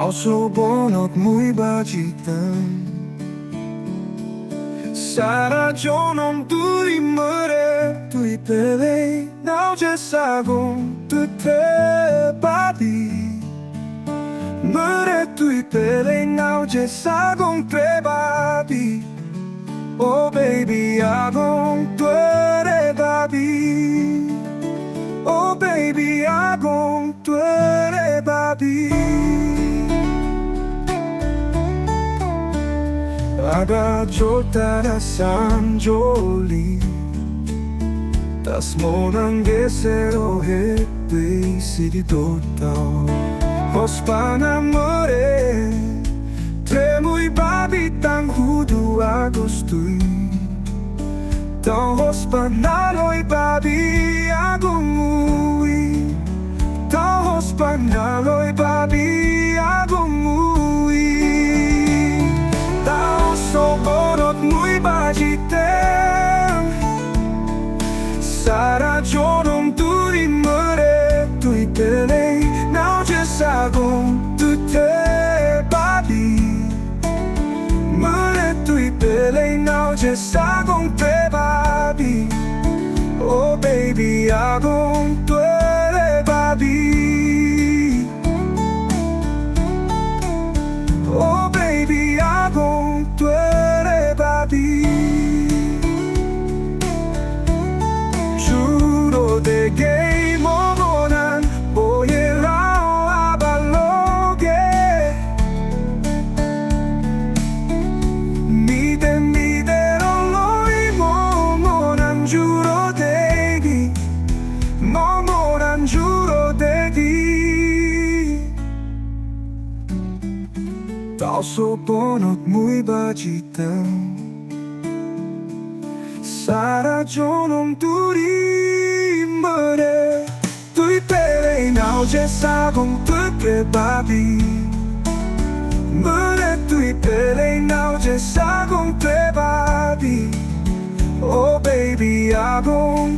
Pausobonot mój bacitan Sarajonom turi măre Tui pelei Nau ce sagom Tu te babi Măre tui pelei Nau ce sagom te babi Oh baby agom tu ere babi Oh baby agom tu ere babi Aga joltara sanjoli Tas monan gesero he tui sidi dotao Hospana more Tremui babi tang hudu agostui Tão hospanaloi babi agomui Tão hospanaloi babi agomui Tão soborot mui bagitem Sarajonom turi măre Tui pelei Nau ce sagom tu te babi Măre tui pelei Nau ce sagom te babi Oh baby agom tu ere babi Oh baby agom tu ere babi Juro de gay momonan Boyerao abaloge Mide roloi momonan Juro de gay Momonan juro de gay Pausobonot mój bacitan Sarajonom turi măre Tui pelei Nau ce sagom tu te babi Măre tui pelei Nau ce sagom te babi Oh baby agom